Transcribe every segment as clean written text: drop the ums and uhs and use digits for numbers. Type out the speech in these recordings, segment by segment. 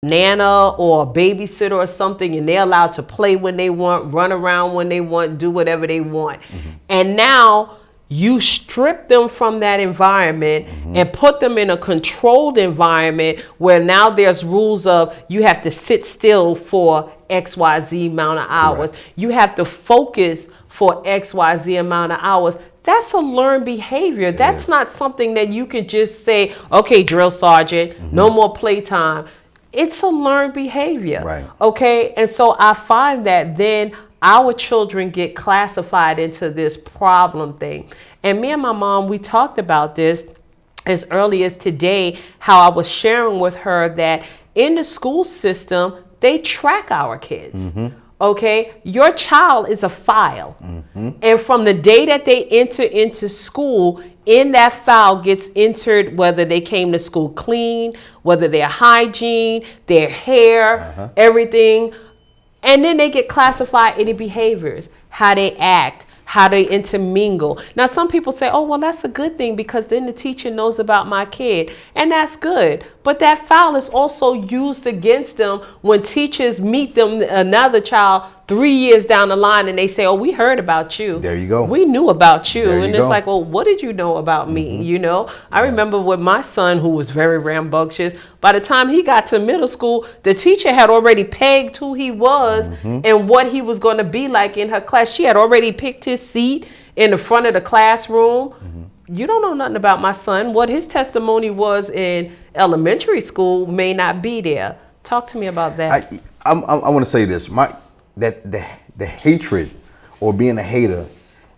nana or a babysitter or something, and they're allowed to play when they want, run around when they want, do whatever they want. And now you strip them from that environment and put them in a controlled environment where now there's rules of you have to sit still for XYZ amount of hours. Correct. You have to focus for XYZ amount of hours. That's a learned behavior. That's not something that you can just say, okay, drill sergeant, no more playtime. It's a learned behavior. Right. Okay. And so I find that then our children get classified into this problem thing. And me and my mom, we talked about this as early as today, how I was sharing with her that in the school system, they track our kids. Okay, your child is a file. And from the day that they enter into school, in that file gets entered whether they came to school clean, whether their hygiene, their hair, everything. And then they get classified any behaviors, how they act, how they intermingle. Now, some people say, oh, well, that's a good thing because then the teacher knows about my kid. And that's good. But that file is also used against them when teachers meet them, another child, 3 years down the line, and they say, oh, we heard about you. There you go. We knew about you. There you And it's go. like, well, what did you know about me? You know, I remember with my son, who was very rambunctious, by the time he got to middle school, the teacher had already pegged who he was and what he was going to be like in her class. She had already picked his seat in the front of the classroom. You don't know nothing about my son. What his testimony was in elementary school may not be there. Talk to me about that. I want to say this. The hatred or being a hater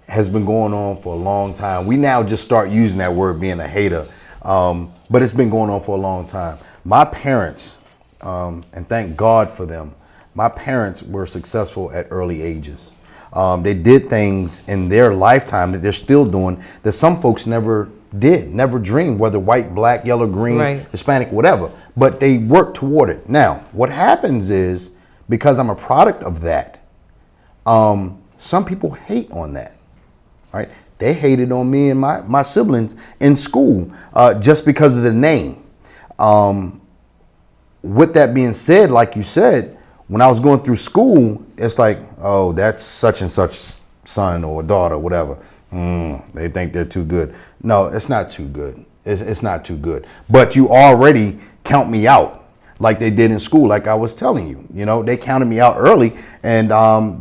has been going on for a long time. We now just start using that word, being a hater, but it's been going on for a long time. My parents, and thank God for them, my parents were successful at early ages. They did things in their lifetime that they're still doing that some folks never did, never dreamed, whether white, black, yellow, green, Hispanic, whatever, but they worked toward it. Now, what happens is, because I'm a product of that, some people hate on that, right? They hated on me and my siblings in school just because of the name. With that being said, like you said, when I was going through school, it's like, oh, that's such and such son or daughter, whatever. They think they're too good. No, it's not too good. It's not too good. But you already count me out like they did in school, like I was telling you. You know, they counted me out early, and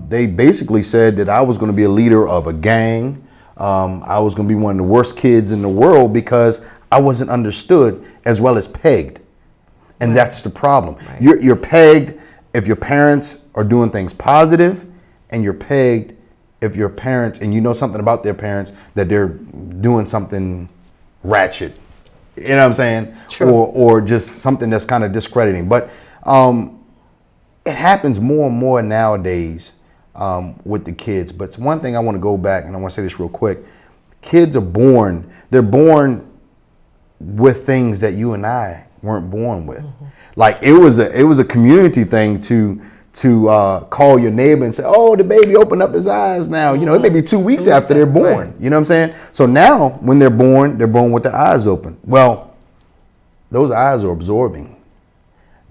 they basically said that I was going to be a leader of a gang. I was going to be one of the worst kids in the world because I wasn't understood as well as pegged. And that's the problem. You're pegged if your parents are doing things positive, and you're pegged if your parents, and you know something about their parents, that they're doing something ratchet. You know what I'm saying? True. Or just something that's kind of discrediting. But it happens more and more nowadays with the kids. But it's one thing I want to go back, and I want to say this real quick. Kids are born, they're born with things that you and I weren't born with. Like it was a community thing to call your neighbor and say, oh, the baby opened up his eyes now. You know, it may be 2 weeks after they're born. You know what I'm saying? So now when they're born with their eyes open. Well, those eyes are absorbing,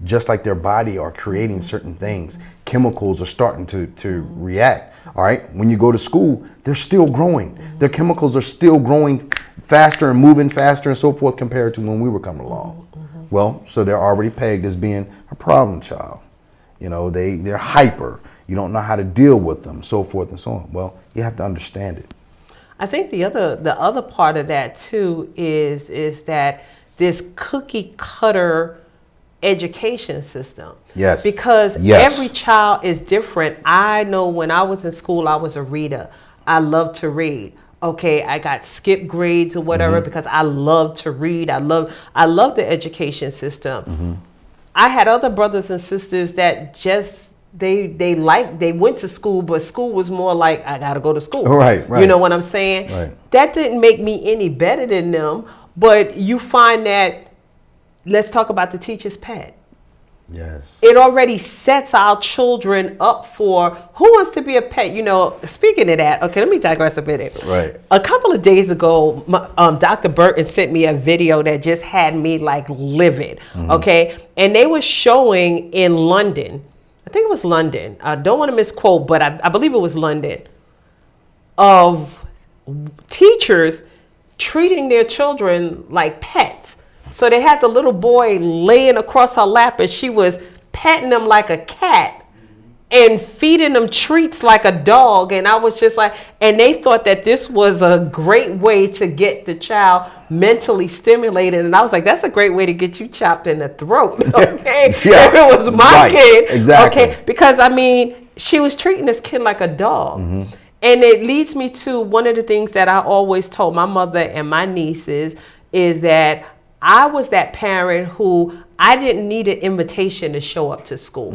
just like their body are creating certain things. Chemicals are starting to react. All right. When you go to school, they're still growing. Their chemicals are still growing faster and moving faster and so forth compared to when we were coming along. Well, so they're already pegged as being a problem child. You know, they're hyper. You don't know how to deal with them, so forth and so on. Well, you have to understand it. I think the other part of that too is that this cookie cutter education system. Yes. Because every child is different. I know when I was in school, I was a reader. I loved to read. Okay, I got skip grades or whatever because I love to read. I love the education system. I had other brothers and sisters that just they went to school, but school was more like, I gotta go to school. Right. You know what I'm saying? Right. That didn't make me any better than them, but you find that, let's talk about the teacher's pet. Yes. It already sets our children up for who wants to be a pet. You know, speaking of that, okay, let me digress a bit. Right. A couple of days ago, Dr. Burton sent me a video that just had me like livid, okay? And they were showing in London, I think it was London. I don't want to misquote, but I believe it was London, of teachers treating their children like pets. So they had the little boy laying across her lap and she was petting him like a cat and feeding him treats like a dog. And I was just like, and they thought that this was a great way to get the child mentally stimulated. And I was like, that's a great way to get you chopped in the throat. Okay. Yeah, if it was my kid. Exactly. Okay. Because I mean, she was treating this kid like a dog. And it leads me to one of the things that I always told my mother and my nieces is that I was that parent who I didn't need an invitation to show up to school.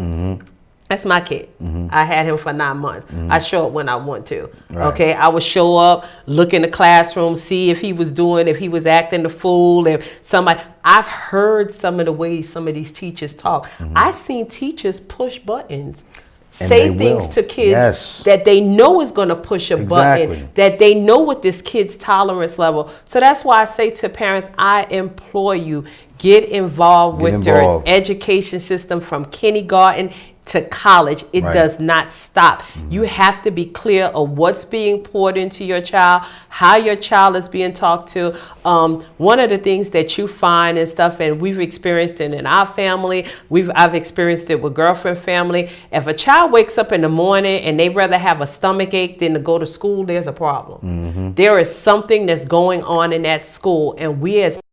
That's my kid. I had him for 9 months. I show up when I want to. Right. Okay, I would show up, look in the classroom, see if he was acting the fool. If somebody, I've heard some of the ways some of these teachers talk. I've seen teachers push buttons. And say things to kids that they know is going to push a button, that they know what this kid's tolerance level. So that's why I say to parents, I implore you, get involved with their education system from kindergarten to college. It does not stop. You have to be clear of what's being poured into your child, how your child is being talked to. One of the things that you find and stuff, and we've experienced it in our family, I've experienced it with girlfriend family. If a child wakes up in the morning and they rather have a stomach ache than to go to school, there's a problem. There is something that's going on in that school, and we as